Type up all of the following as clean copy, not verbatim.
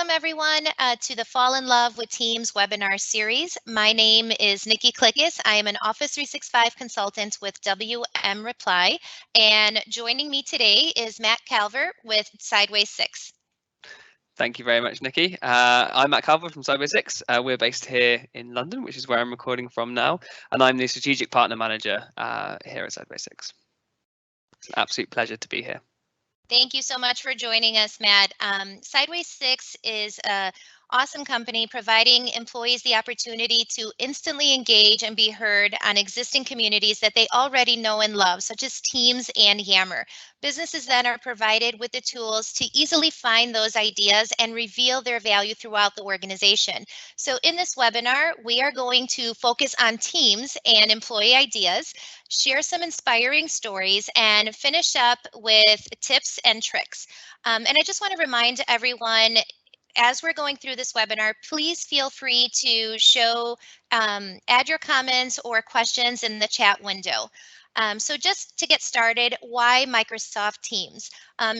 Welcome everyone to the Fall in Love with Teams webinar series. My name is Nikki Klickus. I am an Office 365 consultant with WM Reply, and joining me today is Matt Calvert with Sideways 6. Thank you very much, Nikki. I'm Matt Calvert from Sideways 6. We're based here in London, which is where I'm recording from now, and I'm the Strategic Partner Manager here at Sideways 6. It's an absolute pleasure to be here. Thank you so much for joining us, Matt. Sideways 6 is an awesome company providing employees the opportunity to instantly engage and be heard on existing communities that they already know and love, such as Teams and Yammer. Businesses then are provided with the tools to easily find those ideas and reveal their value throughout the organization. So in this webinar, we are going to focus on Teams and employee ideas, share some inspiring stories, and finish up with tips and tricks. And I just want to remind everyone, as we're going through this webinar, please feel free to add your comments or questions in the chat window. So just to get started, why Microsoft Teams?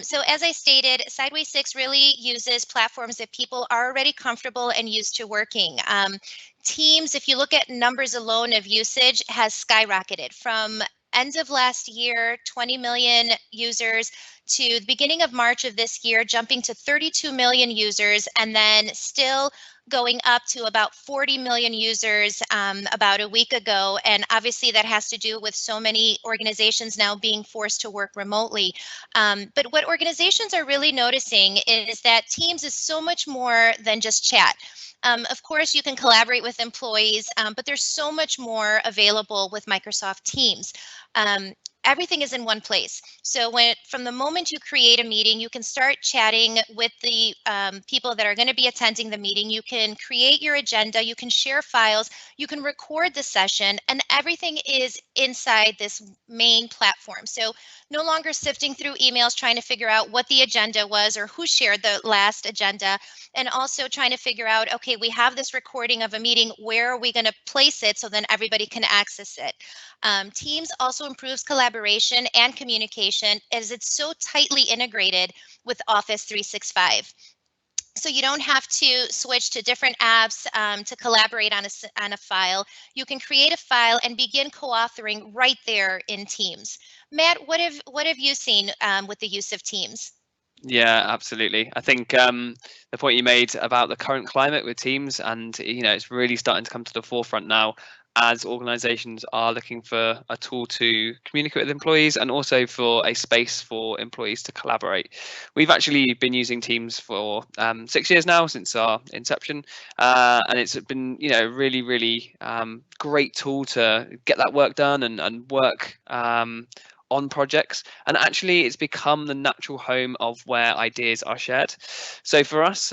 So as I stated, Sideways 6 really uses platforms that people are already comfortable and used to working. Teams, if you look at numbers alone of usage, has skyrocketed from end of last year, 20 million users, to the beginning of March of this year, jumping to 32 million users, and then still going up to about 40 million users about a week ago. And obviously that has to do with so many organizations now being forced to work remotely. But what organizations are really noticing is that Teams is so much more than just chat. Of course, you can collaborate with employees, but there's so much more available with Microsoft Teams. Everything is in one place. So from the moment you create a meeting, you can start chatting with the people that are going to be attending the meeting. You can create your agenda, you can share files, you can record the session, and everything is inside this main platform. So no longer sifting through emails trying to figure out what the agenda was or who shared the last agenda, and also trying to figure out, okay, we have this recording of a meeting, where are we going to place it so then everybody can access it? Teams also improves collaboration and communication as it's so tightly integrated with Office 365. So you don't have to switch to different apps to collaborate on a file. You can create a file and begin co-authoring right there in Teams. Matt, what have you seen with the use of Teams? Yeah, absolutely. I think the point you made about the current climate with Teams, and it's really starting to come to the forefront now as organizations are looking for a tool to communicate with employees and also for a space for employees to collaborate. We've actually been using Teams for 6 years now, since our inception, and it's been really, really great tool to get that work done and work on projects, and actually it's become the natural home of where ideas are shared. So for us,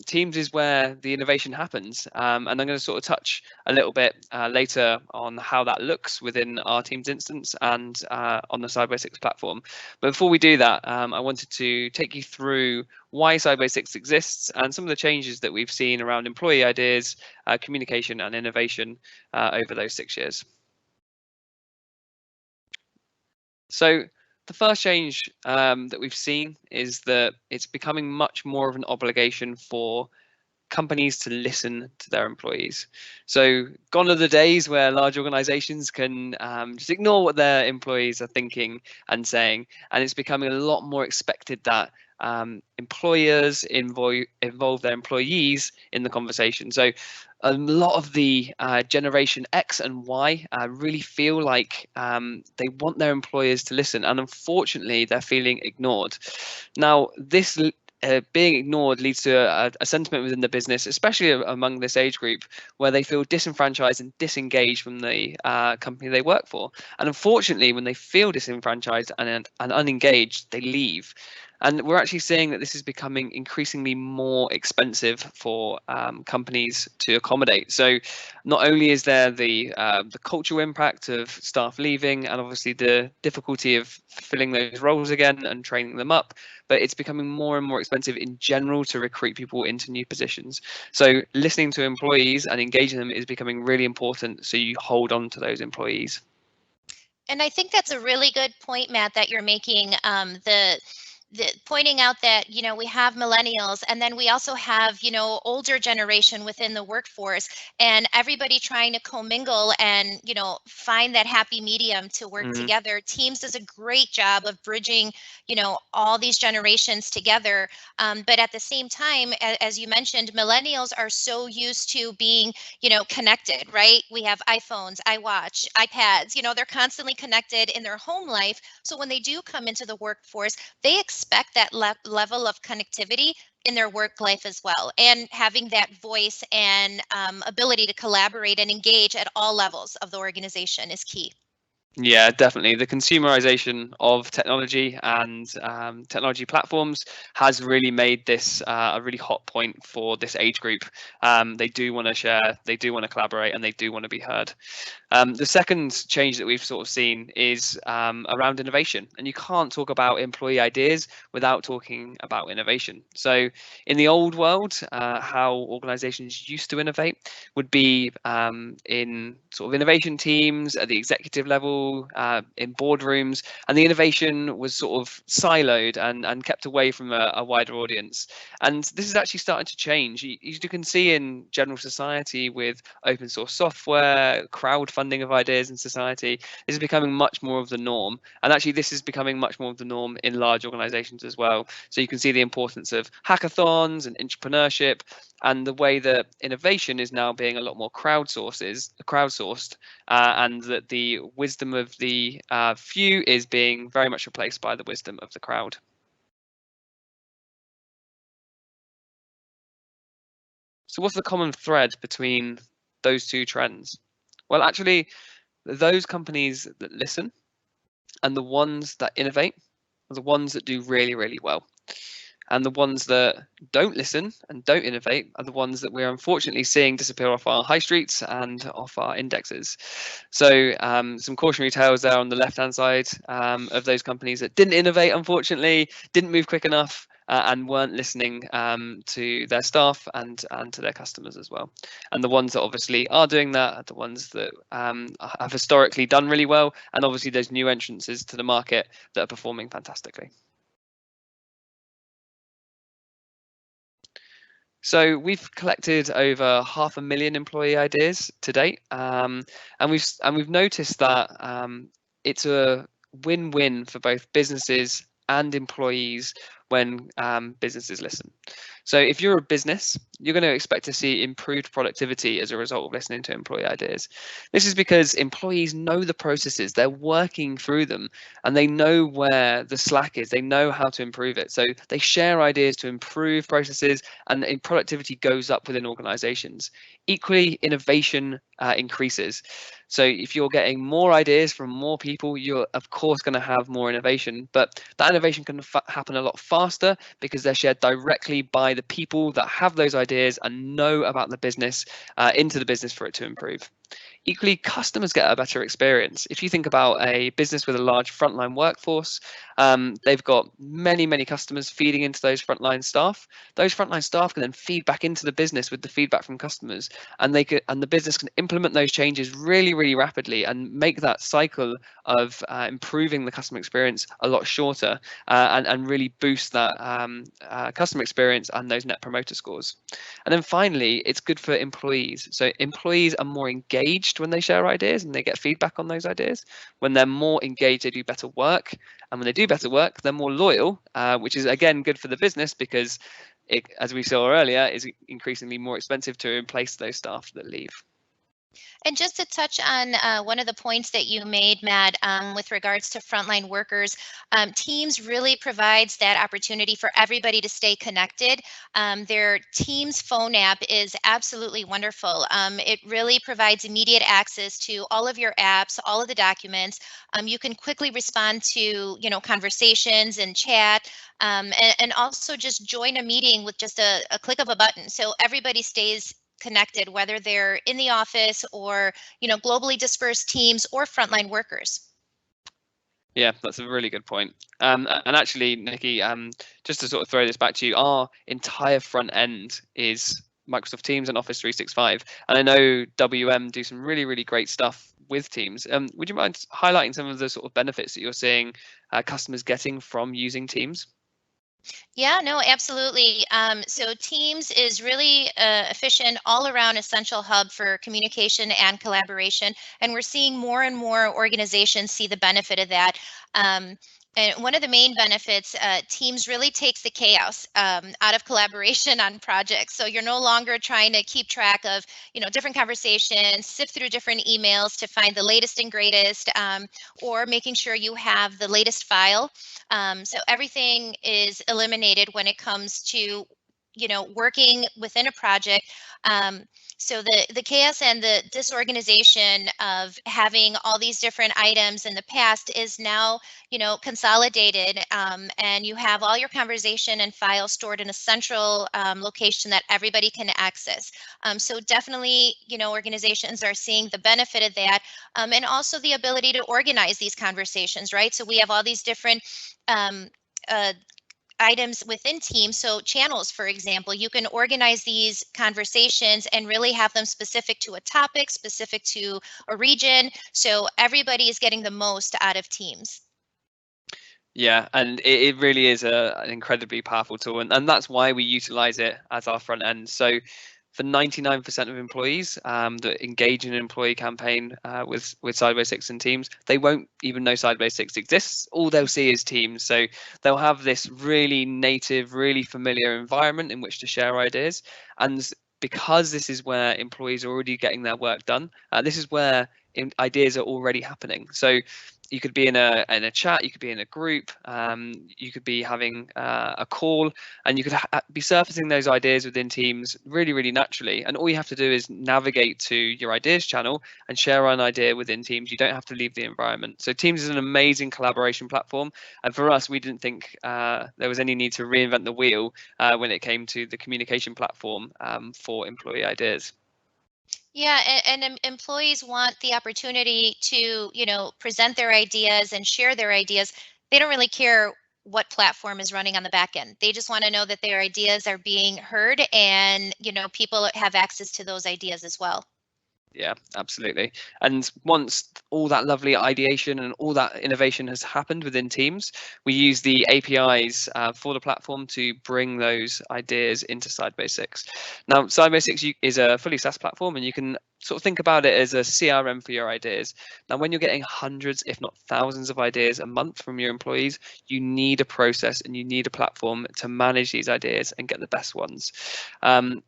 Teams is where the innovation happens, and I'm going to sort of touch a little bit later on how that looks within our Teams instance and on the Sideways 6 platform. But before we do that, I wanted to take you through why Sideways 6 exists and some of the changes that we've seen around employee ideas, communication and innovation over those 6 years. So the first change that we've seen is that it's becoming much more of an obligation for companies to listen to their employees. So gone are the days where large organizations can just ignore what their employees are thinking and saying, and it's becoming a lot more expected that employers involve their employees in the conversation. So a lot of the Generation X and Y really feel like they want their employers to listen, and unfortunately they're feeling ignored. Now this being ignored leads to a sentiment within the business, especially among this age group, where they feel disenfranchised and disengaged from the company they work for. And unfortunately, when they feel disenfranchised and unengaged, they leave. And we're actually seeing that this is becoming increasingly more expensive for companies to accommodate. So not only is there the cultural impact of staff leaving and obviously the difficulty of filling those roles again and training them up, but it's becoming more and more expensive in general to recruit people into new positions. So listening to employees and engaging them is becoming really important, so you hold on to those employees. And I think that's a really good point, Matt, that you're making. pointing out that, we have millennials, and then we also have, older generation within the workforce, and everybody trying to commingle and, find that happy medium to work Mhm. together. Teams does a great job of bridging, all these generations together. But at the same time, as you mentioned, millennials are so used to being, connected, right? We have iPhones, iWatch, iPads, they're constantly connected in their home life. So when they do come into the workforce, they expect that level of connectivity in their work life as well. And having that voice and ability to collaborate and engage at all levels of the organization is key. Yeah, definitely. The consumerization of technology and technology platforms has really made this a really hot point for this age group. They do want to share, they do want to collaborate, and they do want to be heard. The second change that we've sort of seen is around innovation, and you can't talk about employee ideas without talking about innovation. So in the old world, how organizations used to innovate would be in sort of innovation teams at the executive level, in boardrooms, and the innovation was sort of siloed and kept away from a wider audience. And this is actually starting to change. You can see in general society with open source software, crowdfunding of ideas in society, this is becoming much more of the norm. And actually, this is becoming much more of the norm in large organizations as well. So you can see the importance of hackathons and entrepreneurship, and the way that innovation is now being a lot more crowdsourced, and that the wisdom of the few is being very much replaced by the wisdom of the crowd. So what's the common thread between those two trends? Well, actually, those companies that listen and the ones that innovate are the ones that do really, really well. And the ones that don't listen and don't innovate are the ones that we're unfortunately seeing disappear off our high streets and off our indexes. So some cautionary tales there on the left-hand side of those companies that didn't innovate, unfortunately, didn't move quick enough, and weren't listening to their staff and to their customers as well. And the ones that obviously are doing that are the ones that have historically done really well, and obviously those new entrances to the market that are performing fantastically. So we've collected over 500,000 employee ideas to date, and we've noticed that it's a win-win for both businesses and employees when businesses listen. So if you're a business, you're going to expect to see improved productivity as a result of listening to employee ideas. This is because employees know the processes, they're working through them, and they know where the slack is, they know how to improve it. So they share ideas to improve processes, and productivity goes up within organizations. Equally, innovation increases. So if you're getting more ideas from more people, you're of course going to have more innovation, but that innovation can happen a lot faster because they're shared directly by the people that have those ideas and know about the business, into the business for it to improve. Equally, customers get a better experience. If you think about a business with a large frontline workforce, they've got many, many customers feeding into those frontline staff. Those frontline staff can then feed back into the business with the feedback from customers, and the business can implement those changes really, really rapidly and make that cycle of improving the customer experience a lot shorter, and really boost that customer experience and those net promoter scores. And then finally, it's good for employees. So employees are more engaged when they share ideas and they get feedback on those ideas. When they're more engaged, they do better work. And when they do better work, they're more loyal, which is, again, good for the business because it, as we saw earlier, is increasingly more expensive to replace those staff that leave. And just to touch on one of the points that you made, Matt, with regards to frontline workers, Teams really provides that opportunity for everybody to stay connected. Their Teams phone app is absolutely wonderful. It really provides immediate access to all of your apps, all of the documents. You can quickly respond to, conversations and chat, and also just join a meeting with just a click of a button. So everybody stays connected, whether they're in the office or, globally dispersed teams or frontline workers. Yeah, that's a really good point. And actually, Nikki, just to sort of throw this back to you, our entire front end is Microsoft Teams and Office 365. And I know WM do some really, really great stuff with Teams. Would you mind highlighting some of the sort of benefits that you're seeing customers getting from using Teams? Yeah, no, absolutely. So Teams is really efficient, all around essential hub for communication and collaboration. And we're seeing more and more organizations see the benefit of that. Um, and one of the main benefits, Teams really takes the chaos out of collaboration on projects. So you're no longer trying to keep track of, different conversations, sift through different emails to find the latest and greatest, or making sure you have the latest file. So everything is eliminated when it comes to, working within a project. Um, so the chaos and the disorganization of having all these different items in the past is now, consolidated, and you have all your conversation and files stored in a central location that everybody can access. So definitely, organizations are seeing the benefit of that, and also the ability to organize these conversations, right? So we have all these different um, uh, items within Teams. So channels, for example, you can organize these conversations and really have them specific to a topic, specific to a region. So everybody is getting the most out of Teams. Yeah, and it really is an incredibly powerful tool, and that's why we utilize it as our front end. So for 99% of employees that engage in an employee campaign with Sideways 6 and Teams, they won't even know Sideways 6 exists. All they'll see is Teams. So they'll have this really native, really familiar environment in which to share ideas. And because this is where employees are already getting their work done, this is where ideas are already happening. So you could be in a chat, you could be in a group, you could be having a call, and you could be surfacing those ideas within Teams really, really naturally. And all you have to do is navigate to your ideas channel and share an idea within Teams. You don't have to leave the environment. So Teams is an amazing collaboration platform. And for us, we didn't think there was any need to reinvent the wheel when it came to the communication platform for employee ideas. Yeah, and employees want the opportunity to, present their ideas and share their ideas. They don't really care what platform is running on the back end. They just want to know that their ideas are being heard and, people have access to those ideas as well. Yeah, absolutely. And once all that lovely ideation and all that innovation has happened within Teams, we use the APIs for the platform to bring those ideas into Sideways 6. Now, Sideways 6 is a fully SaaS platform, and you can sort of think about it as a CRM for your ideas. Now, when you're getting hundreds, if not thousands of ideas a month from your employees, you need a process and you need a platform to manage these ideas and get the best ones.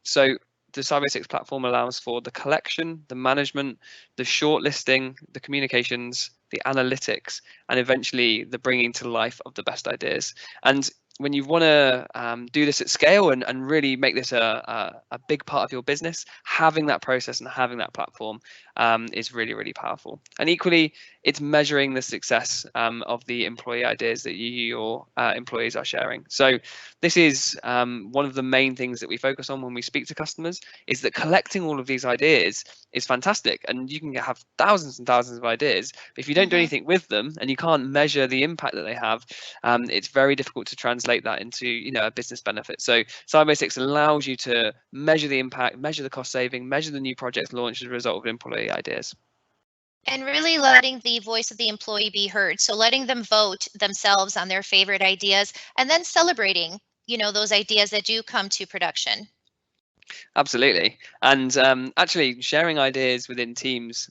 So the Sideways 6 platform allows for the collection, the management, the shortlisting, the communications, the analytics, and eventually the bringing to life of the best ideas. And when you want to do this at scale and really make this a big part of your business, having that process and having that platform is really, really powerful. And equally, it's measuring the success of the employee ideas that your employees are sharing. So this is one of the main things that we focus on when we speak to customers, is that collecting all of these ideas is fantastic, and you can have thousands and thousands of ideas, but if you don't do anything with them and you can't measure the impact that they have, it's very difficult to translate that into a business benefit. So Sideways 6 allows you to measure the impact, measure the cost saving, measure the new projects launched as a result of employee ideas. And really letting the voice of the employee be heard. So letting them vote themselves on their favorite ideas and then celebrating, those ideas that do come to production. Absolutely. And actually sharing ideas within Teams,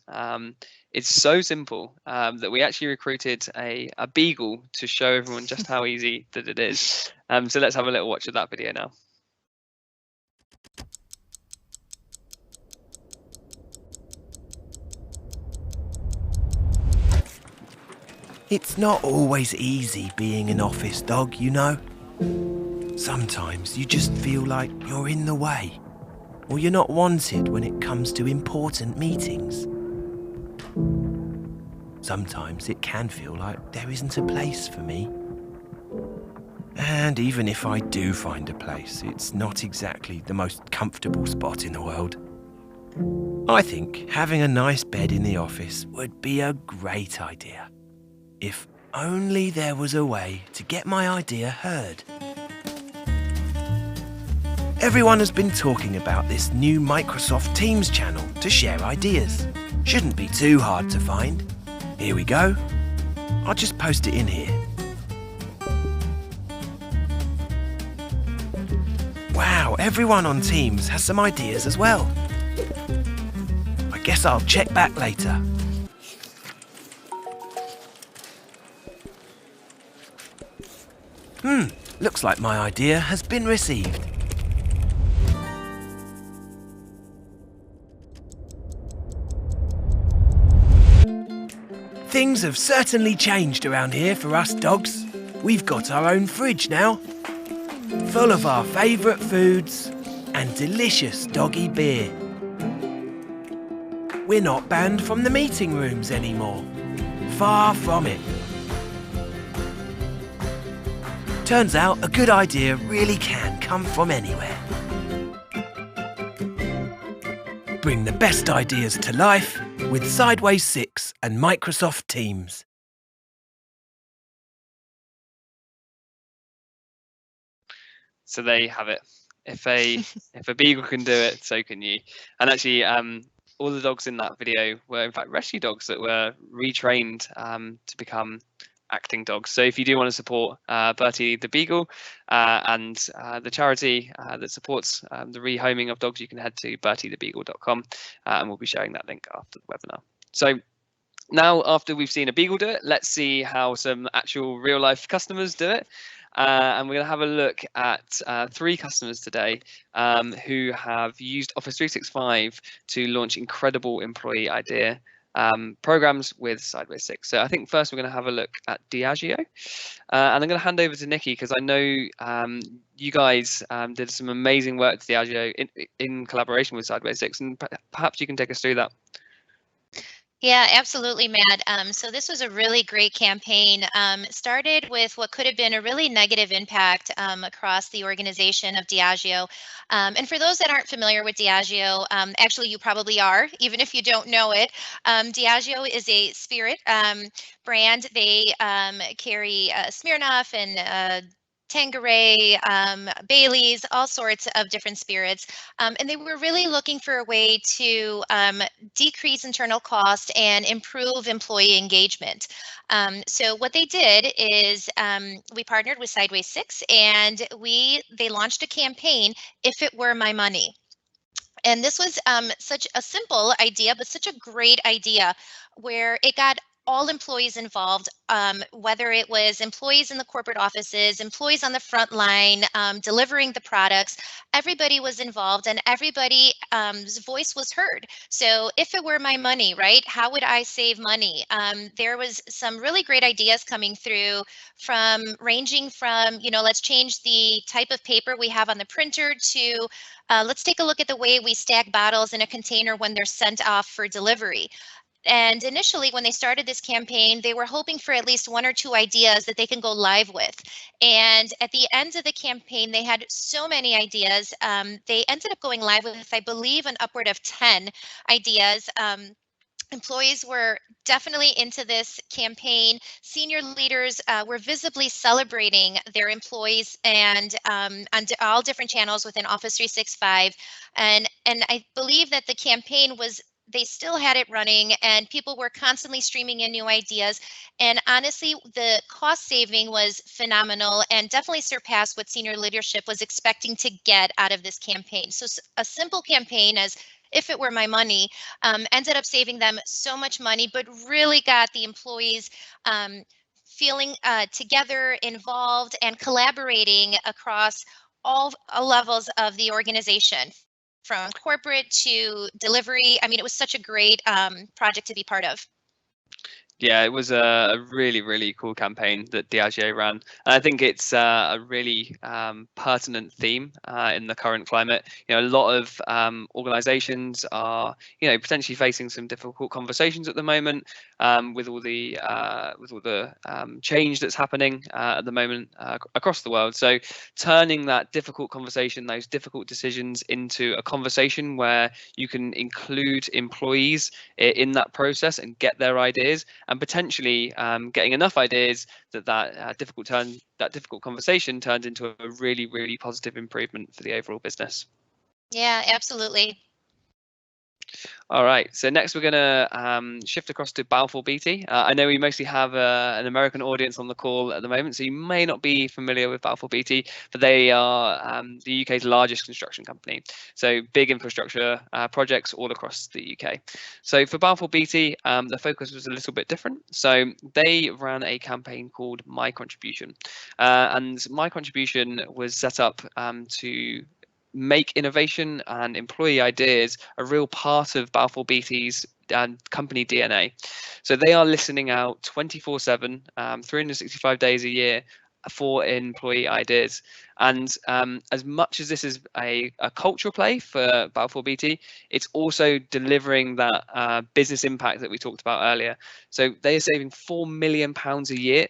it's so simple that we actually recruited a beagle to show everyone just how easy that it is. So let's have a little watch of that video now. It's not always easy being an office dog, Sometimes you just feel like you're in the way, or you're not wanted when it comes to important meetings. Sometimes it can feel like there isn't a place for me. And even if I do find a place, it's not exactly the most comfortable spot in the world. I think having a nice bed in the office would be a great idea. If only there was a way to get my idea heard. Everyone has been talking about this new Microsoft Teams channel to share ideas. Shouldn't be too hard to find. Here we go. I'll just post it in here. everyone on Teams has some ideas as well. I guess I'll check back later. Looks like my idea has been received. Things have certainly changed around here for us dogs. We've got our own fridge now, full of our favourite foods and delicious doggy beer. We're not banned from the meeting rooms anymore. Far from it. Turns out a good idea really can come from anywhere. Bring the best ideas to life with Sideways 6 and Microsoft Teams. So there you have it. If a beagle can do it, so can you. And actually, all the dogs in that video were in fact rescue dogs that were retrained to become acting dogs. So if you do want to support Bertie the Beagle and the charity that supports the rehoming of dogs, you can head to bertiethebeagle.com and we'll be sharing that link after the webinar. So now, after we've seen a beagle do it, let's see how some actual real life customers do it. And we're going to have a look at 3 customers today who have used Office 365 to launch incredible employee idea programs with Sideways 6. So I think first we're going to have a look at Diageo, and I'm going to hand over to Nikki because I know you guys did some amazing work with Diageo in collaboration with Sideways 6, and perhaps you can take us through that. Yeah, absolutely, Matt. So this was a really great campaign. Started with what could have been a really negative impact across the organization of Diageo. And for those that aren't familiar with Diageo, actually you probably are, even if you don't know it. Diageo is a spirit brand. They carry Smirnoff and Tanqueray, Bailey's, all sorts of different spirits. And they were really looking for a way to decrease internal cost and improve employee engagement. So what they did is we partnered with Sideways 6 and they launched a campaign, If It Were My Money. And this was such a simple idea, but such a great idea where it got all employees involved, whether it was employees in the corporate offices, employees on the front line, delivering the products, everybody was involved and everybody's voice was heard. So if it were my money, right, how would I save money? There was some really great ideas coming through ranging from, let's change the type of paper we have on the printer to let's take a look at the way we stack bottles in a container when they're sent off for delivery. And initially, when they started this campaign, they were hoping for at least 1 or 2 ideas that they can go live with. And at the end of the campaign, they had so many ideas. They ended up going live with, I believe, an upward of 10 ideas. Employees were definitely into this campaign. Senior leaders were visibly celebrating their employees and on all different channels within Office 365. And I believe that the campaign they still had it running and people were constantly streaming in new ideas. And honestly, the cost saving was phenomenal and definitely surpassed what senior leadership was expecting to get out of this campaign. So a simple campaign as If It Were My Money ended up saving them so much money, but really got the employees feeling together, involved, and collaborating across all levels of the organization, from corporate to delivery. I mean, it was such a great project to be part of. Yeah, it was a really, really cool campaign that Diageo ran. And I think it's a really pertinent theme in the current climate. A lot of organizations are, potentially facing some difficult conversations at the moment with all the change that's happening at the moment across the world. So turning that difficult conversation, those difficult decisions into a conversation where you can include employees in that process and get their ideas, and potentially getting enough ideas that difficult conversation turns into a really, really positive improvement for the overall business. Yeah, absolutely. All right, so next we're going to shift across to Balfour Beatty. I know we mostly have an American audience on the call at the moment, so you may not be familiar with Balfour Beatty, but they are the UK's largest construction company. So big infrastructure projects all across the UK. So for Balfour Beatty, the focus was a little bit different. So they ran a campaign called My Contribution. And My Contribution was set up to make innovation and employee ideas a real part of Balfour Beatty's company DNA. So they are listening out 24/7, 365 days a year for employee ideas. And as much as this is a cultural play for Balfour Beatty, it's also delivering that business impact that we talked about earlier. So they are saving £4 million a year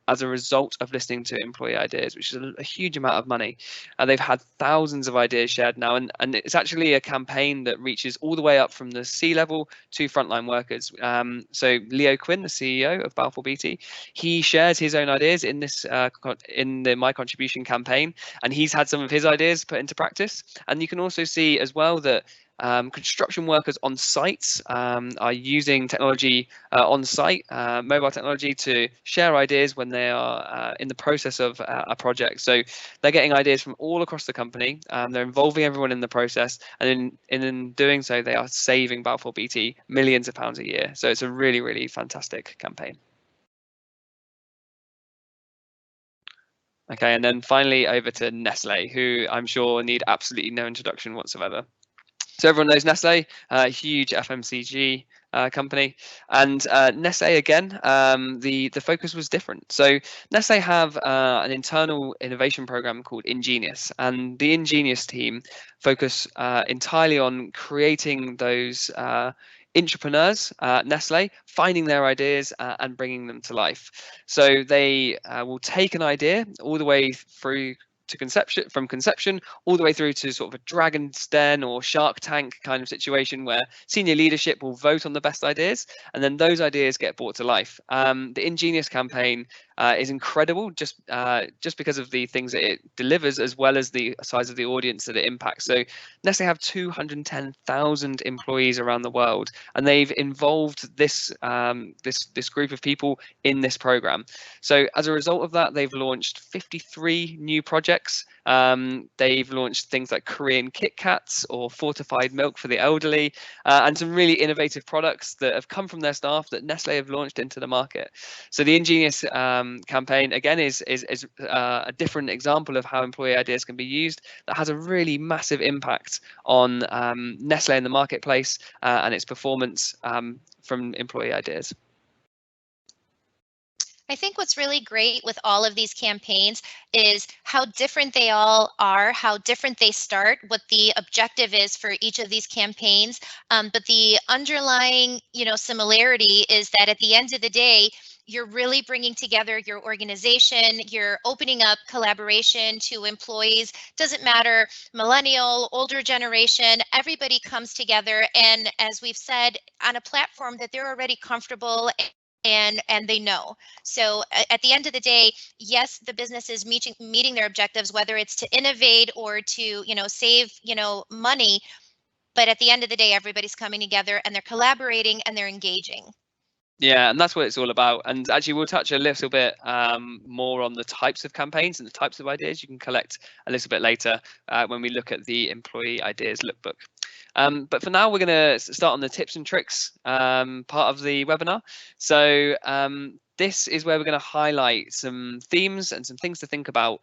as a result of listening to employee ideas, which is a huge amount of money. They've had thousands of ideas shared now, and it's actually a campaign that reaches all the way up from the C-level to frontline workers. So Leo Quinn, the CEO of Balfour Beatty, he shares his own ideas in this in the My Contribution campaign, and he's had some of his ideas put into practice. And you can also see as well that construction workers on site are using technology on site, mobile technology, to share ideas when they are in the process of a project. So they're getting ideas from all across the company. They're involving everyone in the process, and in doing so, they are saving Balfour Beatty millions of pounds a year. So it's a really, really fantastic campaign. Okay, and then finally over to Nestle, who I'm sure need absolutely no introduction whatsoever. So everyone knows Nestle, a huge FMCG company, and Nestle again. The focus was different. So Nestle have an internal innovation program called Ingenious, and the Ingenious team focus entirely on creating those entrepreneurs, Nestle, finding their ideas and bringing them to life. So they will take an idea all the way through to conception, from conception all the way through to sort of a Dragon's Den or Shark Tank kind of situation where senior leadership will vote on the best ideas, and then those ideas get brought to life. The Ingenious campaign is incredible just because of the things that it delivers, as well as the size of the audience that it impacts. So Nestle have 210,000 employees around the world, and they've involved this this group of people in this program. So as a result of that, they've launched 53 new projects. They've launched things like Korean Kit Kats or fortified milk for the elderly, and some really innovative products that have come from their staff that Nestle have launched into the market. So the Ingenious campaign again is a different example of how employee ideas can be used that has a really massive impact on Nestle in the marketplace and its performance from employee ideas. I think what's really great with all of these campaigns is how different they all are, how different they start, what the objective is for each of these campaigns. But the underlying, similarity is that at the end of the day, you're really bringing together your organization, you're opening up collaboration to employees. Doesn't matter, millennial, older generation, everybody comes together. And as we've said, on a platform that they're already comfortable and they know. So at the end of the day, yes, the business is meeting their objectives, whether it's to innovate or to save money, but at the end of the day, everybody's coming together and they're collaborating and they're engaging. Yeah, and that's what it's all about. And actually, we'll touch a little bit more on the types of campaigns and the types of ideas you can collect a little bit later when we look at the Employee Ideas Lookbook. But for now, we're going to start on the tips and tricks part of the webinar. So this is where we're going to highlight some themes and some things to think about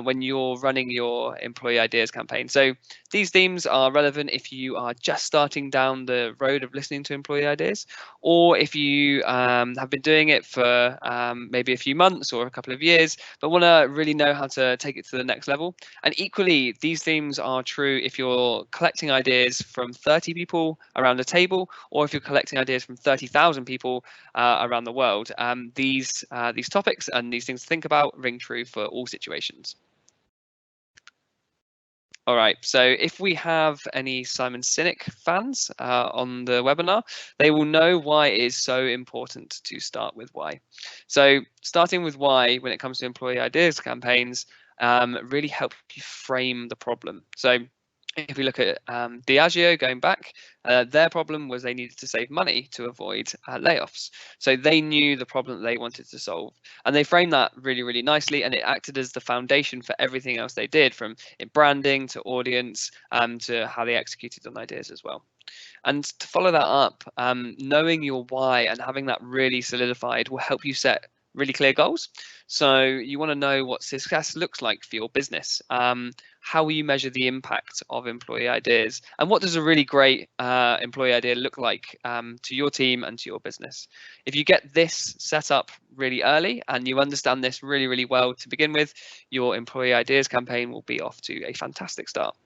when you're running your employee ideas campaign. So these themes are relevant if you are just starting down the road of listening to employee ideas, or if you have been doing it for maybe a few months or a couple of years, but want to really know how to take it to the next level. And equally, these themes are true if you're collecting ideas from 30 people around a table, or if you're collecting ideas from 30,000 people around the world. These topics and these things to think about ring true for all situations. All right, so if we have any Simon Sinek fans on the webinar, they will know why it is so important to start with why. So starting with why when it comes to employee ideas campaigns really help you frame the problem. So If we look at Diageo going back, their problem was they needed to save money to avoid layoffs. So they knew the problem that they wanted to solve. And they framed that really, really nicely. And it acted as the foundation for everything else they did, from branding to audience to how they executed on ideas as well. And to follow that up, knowing your why and having that really solidified will help you set really clear goals. So you want to know what success looks like for your business. How will you measure the impact of employee ideas? And what does a really great employee idea look like to your team and to your business? If you get this set up really early and you understand this really, really well to begin with, your employee ideas campaign will be off to a fantastic start.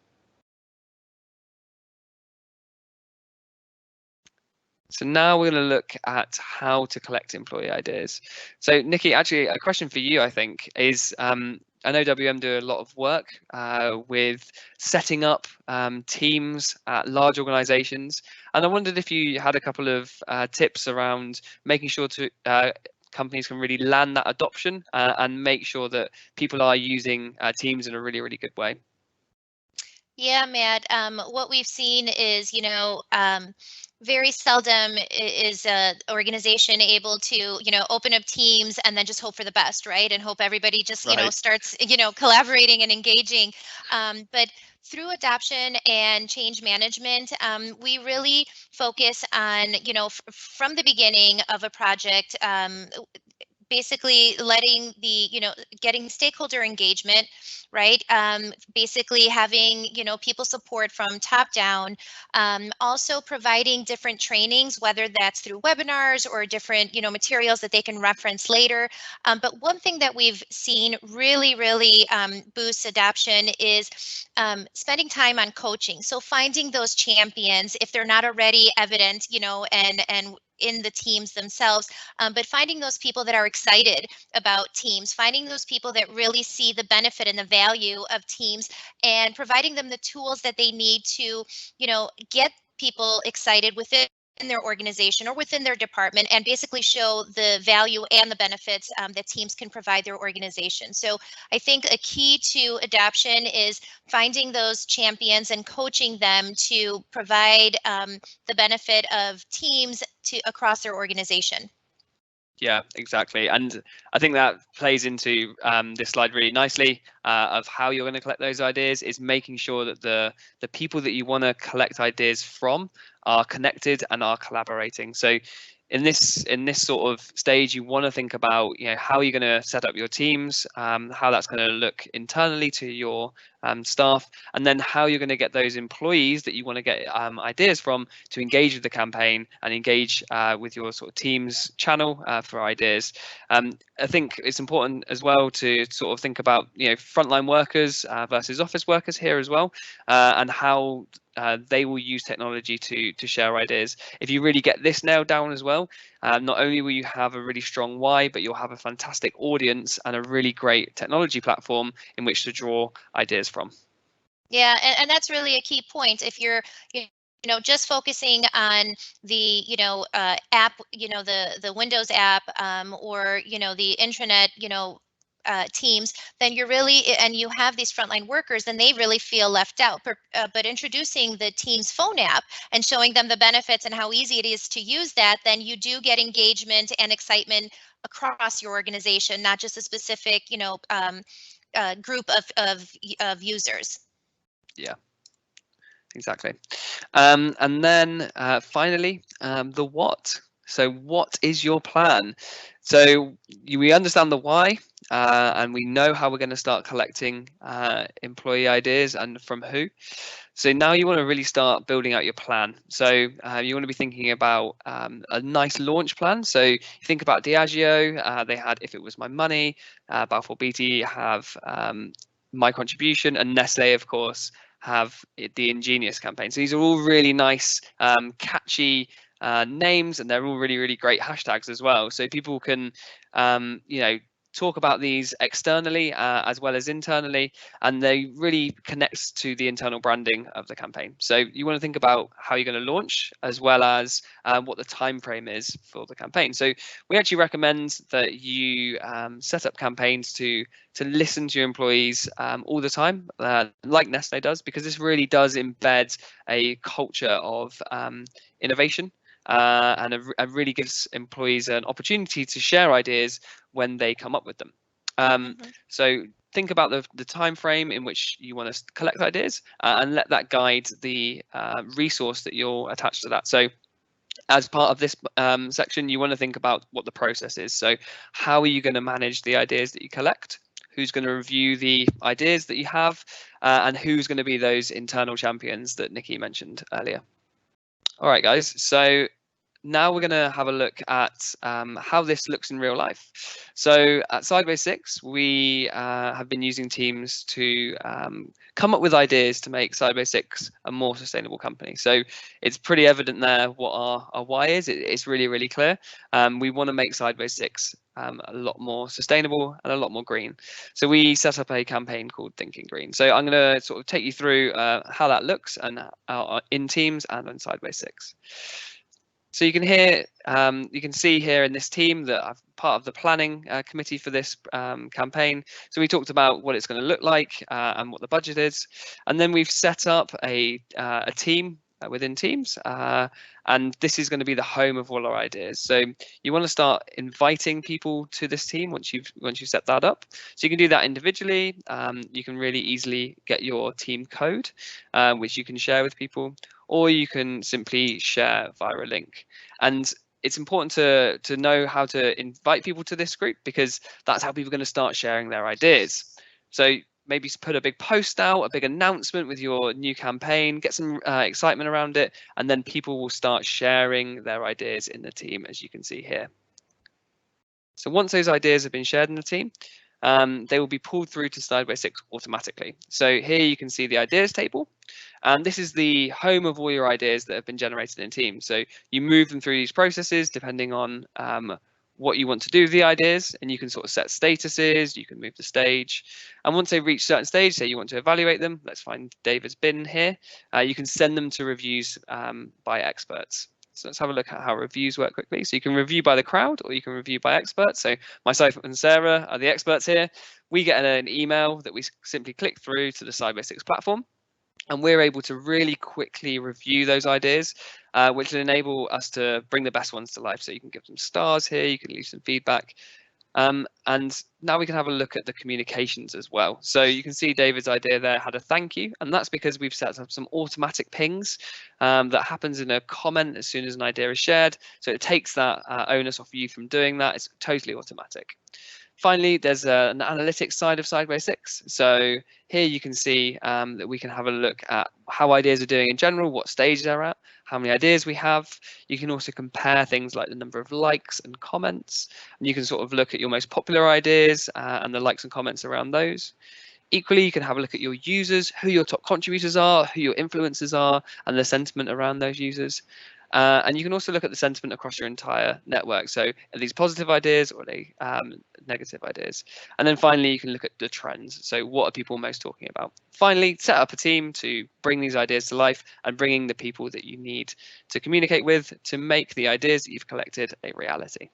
So now we're going to look at how to collect employee ideas. So Nikki, actually a question for you, I think, is I know WM do a lot of work with setting up teams at large organizations. And I wondered if you had a couple of tips around making sure to companies can really land that adoption and make sure that people are using teams in a really, really good way. Yeah, Matt. What we've seen is, very seldom is an organization able to, open up teams and then just hope for the best, right? And hope everybody just, Right. starts, collaborating and engaging. But through adoption and change management, we really focus on, from the beginning of a project, basically letting the, getting stakeholder engagement, right? Basically having, people support from top down, also providing different trainings, whether that's through webinars or different, materials that they can reference later. But one thing that we've seen really, really boosts adoption is spending time on coaching. So finding those champions, if they're not already evident, and in the teams themselves, but finding those people that are excited about teams, finding those people that really see the benefit and the value of teams, and providing them the tools that they need to, get people excited within their organization or within their department, and basically show the value and the benefits that teams can provide their organization. So I think a key to adoption is finding those champions and coaching them to provide the benefit of teams across their organization. Yeah, exactly. And I think that plays into this slide really nicely of how you're going to collect those ideas, is making sure that the people that you want to collect ideas from are connected and are collaborating. So in this sort of stage, you want to think about, how you're going to set up your teams, how that's going to look internally to your staff, and then how you're going to get those employees that you want to get ideas from to engage with the campaign and engage with your sort of teams channel for ideas. I think it's important as well to sort of think about, frontline workers versus office workers here as well, and how they will use technology to share ideas. If you really get this nailed down as well, not only will you have a really strong why, but you'll have a fantastic audience and a really great technology platform in which to draw ideas from. Yeah, and that's really a key point. If you're, just focusing on the, app, the Windows app, or, the intranet, teams, then you're really, and you have these frontline workers, and they really feel left out. But introducing the Teams phone app and showing them the benefits and how easy it is to use that, then you do get engagement and excitement across your organization, not just a specific, group of users. Yeah, exactly. And then finally, the what. So what is your plan? So we understand the why, and we know how we're going to start collecting employee ideas and from who. So now you want to really start building out your plan. So you want to be thinking about a nice launch plan. So you think about Diageo, they had If It Was My Money, Balfour Beatty have My Contribution, and Nestle, of course, have the Ingenious campaign. So these are all really nice, catchy names, and they're all really, really great hashtags as well. So people can, talk about these externally as well as internally, and they really connect to the internal branding of the campaign. So you want to think about how you're going to launch as well as what the time frame is for the campaign. So we actually recommend that you set up campaigns to listen to your employees all the time, like Nestle does, because this really does embed a culture of innovation. And it really gives employees an opportunity to share ideas when they come up with them. So think about the time frame in which you want to collect ideas and let that guide the resource that you'll attach to that. So as part of this section, you want to think about what the process is. So how are you going to manage the ideas that you collect? Who's going to review the ideas that you have? And who's going to be those internal champions that Nikki mentioned earlier? All right, guys. So now we're going to have a look at how this looks in real life. So at Sideways 6, we have been using teams to come up with ideas to make Sideways 6 a more sustainable company. So it's pretty evident there what our why is. It's really, really clear. We want to make Sideways 6 a lot more sustainable and a lot more green. So we set up a campaign called Thinking Green. So I'm going to sort of take you through how that looks and in teams and on Sideways 6. So you can see here in this team that I'm part of the planning committee for this campaign. So we talked about what it's going to look like and what the budget is, and then we've set up a team within teams, and this is going to be the home of all our ideas. So you want to start inviting people to this team once you've set that up. So you can do that individually. You can really easily get your team code, which you can share with people, or you can simply share via a link. And it's important to know how to invite people to this group, because that's how people are going to start sharing their ideas. So maybe put a big post out, a big announcement with your new campaign, get some excitement around it, and then people will start sharing their ideas in the team, as you can see here. So once those ideas have been shared in the team, they will be pulled through to Sideways 6 automatically. So here you can see the ideas table, and this is the home of all your ideas that have been generated in teams. So you move them through these processes depending on what you want to do with the ideas, and you can sort of set statuses, you can move the stage, and once they reach a certain stage, say you want to evaluate them, let's find David's bin here, you can send them to reviews by experts. So let's have a look at how reviews work quickly. So you can review by the crowd, or you can review by experts. So myself and Sarah are the experts here. We get an email that we simply click through to the Sideways 6 platform, and we're able to really quickly review those ideas, which will enable us to bring the best ones to life. So you can give them stars here, you can leave some feedback. And now we can have a look at the communications as well. So you can see David's idea there had a thank you, and that's because we've set up some automatic pings that happens in a comment as soon as an idea is shared. So it takes that onus off you from doing that. It's totally automatic. Finally, there's an analytics side of Sideways 6. So here you can see that we can have a look at how ideas are doing in general, what stage they're at, how many ideas we have. You can also compare things like the number of likes and comments, and you can sort of look at your most popular ideas and the likes and comments around those. Equally, you can have a look at your users, who your top contributors are, who your influencers are, and the sentiment around those users. And you can also look at the sentiment across your entire network. So are these positive ideas or are they negative ideas? And then finally, you can look at the trends. So what are people most talking about? Finally, set up a team to bring these ideas to life and bringing the people that you need to communicate with to make the ideas that you've collected a reality.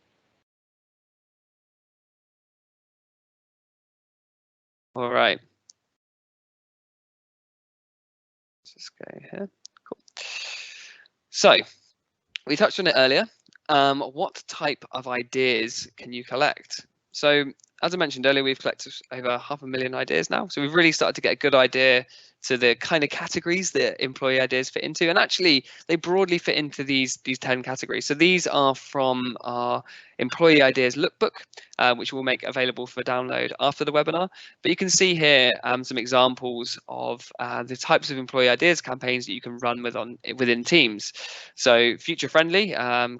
All right. Let's just go here. Cool. So we touched on it earlier. What type of ideas can you collect? So as I mentioned earlier, we've collected over 500,000 ideas now. So we've really started to get a good idea to the kind of categories that employee ideas fit into. And actually, they broadly fit into these 10 categories. So these are from our employee ideas lookbook, which we'll make available for download after the webinar. But you can see here some examples of the types of employee ideas campaigns that you can run within teams. So future friendly,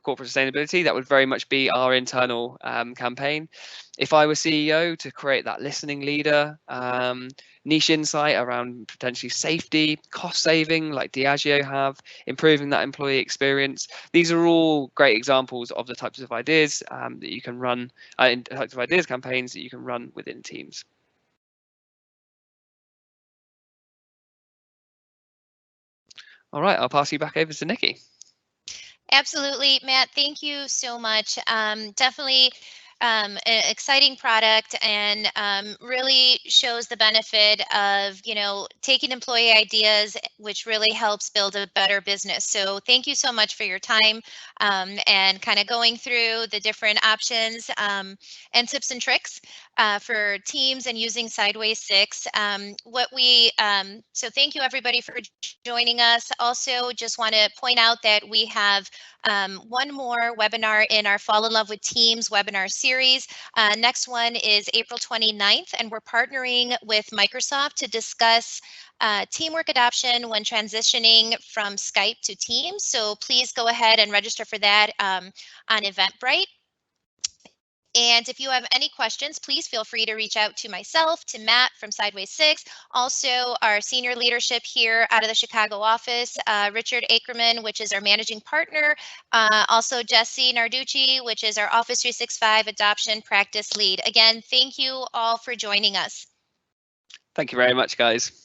corporate sustainability, that would very much be our internal campaign. If I were CEO, to create that listening leader, niche insight around potentially safety, cost saving, like Diageo have, improving that employee experience. These are all great examples of the types of ideas that you can run, types of ideas campaigns that you can run within teams. All right, I'll pass you back over to Nikki. Absolutely, Matt. Thank you so much. Definitely an exciting product, and really shows the benefit of, taking employee ideas, which really helps build a better business. So thank you so much for your time, and kind of going through the different options and tips and tricks for teams and using Sideways 6. So thank you everybody for joining us. Also, just want to point out that we have one more webinar in our Fall in Love with Teams webinar series. Next one is April 29th, and we're partnering with Microsoft to discuss teamwork adoption when transitioning from Skype to Teams. So please go ahead and register for that on Eventbrite. And if you have any questions, please feel free to reach out to myself, to Matt from Sideways 6, also our senior leadership here out of the Chicago office, Richard Ackerman, which is our managing partner, also Jesse Narducci, which is our Office 365 adoption practice lead. Again, thank you all for joining us. Thank you very much, guys.